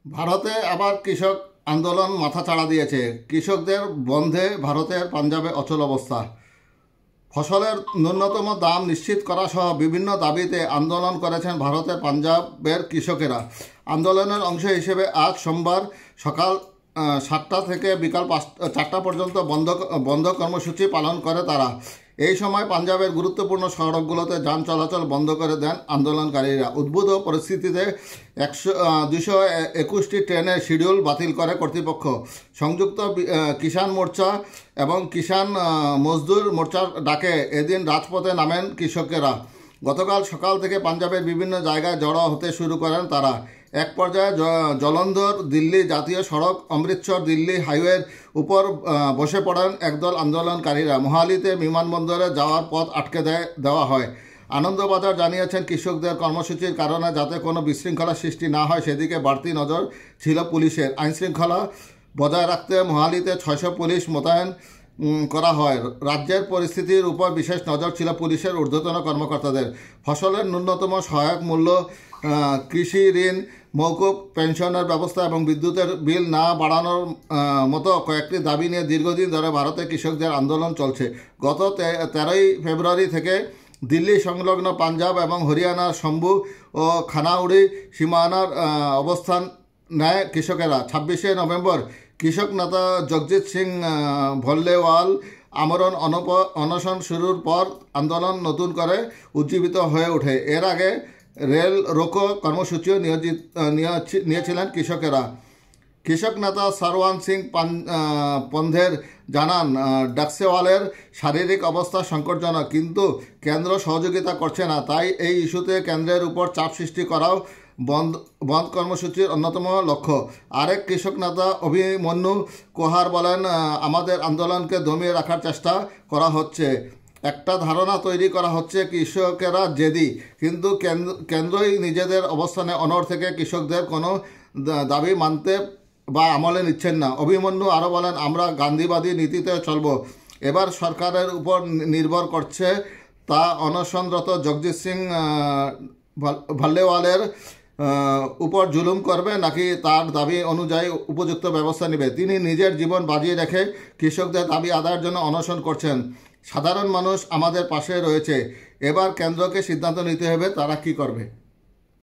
ভারতে আবার কৃষক আন্দোলন মাথাচাড়া দিয়েছে। কৃষকদের বন্ধে ভারতের পাঞ্জাবে অচল অবস্থা। ফসলের ন্যূনতম দাম নিশ্চিত করা সহ বিভিন্ন দাবিতে আন্দোলন করেছেন ভারতের পাঞ্জাবের কৃষকেরা। আন্দোলনের অংশ হিসেবে আজ সোমবার সকাল 7টা থেকে বিকাল 4টা পর্যন্ত বন্ধ কর্মসূচি পালন করে তারা। এই সময় পাঞ্জাবের গুরুত্বপূর্ণ সড়কগুলোতে যান চলাচল বন্ধ করে দেন আন্দোলনকারীরা। উদ্ভূত পরিস্থিতিতে 221টি ট্রেনের শিডিউল বাতিল করে কর্তৃপক্ষ। সংযুক্ত কিষাণ মোর্চা এবং কিষাণ মজদুর মোর্চার ডাকে এদিন রাজপথে নামেন কৃষকেরা। গতকাল সকাল থেকে পাঞ্জাবের বিভিন্ন জায়গায় জড়ো হতে শুরু করেন তারা। এক পর্যায়ে জলন্ধর দিল্লি জাতীয় সড়ক অমৃতসর দিল্লি হাইওয়ের উপর বসে পড়েন একদল আন্দোলনকারীরা। মোহালিতে বিমানবন্দরে যাওয়ার পথ আটকে দেওয়া হয়। আনন্দবাজার জানিয়েছেন, কৃষকদের কর্মসূচির কারণে যাতে কোনো বিশৃঙ্খলা সৃষ্টি না হয় সেদিকে বাড়তি নজর ছিল পুলিশের। আইনশৃঙ্খলা বজায় রাখতে মোহালিতে 600 পুলিশ মোতায়েন করা হয়। রাজ্যের পরিস্থিতির উপর বিশেষ নজর ছিল পুলিশের ঊর্ধ্বতন কর্মকর্তাদের। ফসলের ন্যূনতম সহায়ক মূল্য, কৃষি ঋণ মৌকুব, পেনশনের ব্যবস্থা এবং বিদ্যুতের বিল না বাড়ানোর মতো কয়েকটি দাবি নিয়ে দীর্ঘদিন ধরে ভারতে কৃষকদের আন্দোলন চলছে। গত 13ই ফেব্রুয়ারি থেকে দিল্লি সংলগ্ন পাঞ্জাব এবং হরিয়ানার শম্ভু ও খানাউড়ি সীমানার অবস্থান নেয় কৃষকেরা। 26শে নভেম্বর কৃষক নেতা জগজিৎ সিং ভল্লেওয়াল আমরণ অনশন শুরুর পর আন্দোলন নতুন করে উজ্জীবিত হয়ে ওঠে। এর আগে রেল রোকো কর্মসূচিও নিয়েছিলেন কৃষকেরা। কৃষক নেতা সরওয়ান সিং পন্ধের জানান, ডাকসেওয়ালের শারীরিক অবস্থা সংকটজনক, কিন্তু কেন্দ্র সহযোগিতা করছে না। তাই এই ইস্যুতে কেন্দ্রের উপর চাপ সৃষ্টি করাও বন্ধ কর্মসূচির অন্যতম লক্ষ্য। আরেক কৃষক নেতা অভিমন্যু কোহার বলেন, আমাদের আন্দোলনকে দমিয়ে রাখার চেষ্টা করা হচ্ছে। একটা ধারণা তৈরি করা হচ্ছে কৃষকেরা জেদি, কিন্তু কেন্দ্রই নিজেদের অবস্থানে অনড় থেকে কৃষকদের কোনো দাবি মানতে বা আমলে নিচ্ছেন না। অভিমন্যু আরও বলেন, আমরা গান্ধীবাদী নীতিতে চলব। এবার সরকারের উপর নির্ভর করছে তা অনশনরত জগজিৎ সিং ভাল্লেওয়ালের উপর জুলুম করবে নাকি তার দাবি অনুযায়ী উপযুক্ত ব্যবস্থা নেবে। তিনি নিজের জীবন বাজিয়ে রেখে কৃষকদের দাবি আদায়ের জন্য অনশন করছেন। সাধারণ মানুষ আমাদের পাশে রয়েছে। এবার কেন্দ্রকে সিদ্ধান্ত নিতে হবে তারা কি করবে।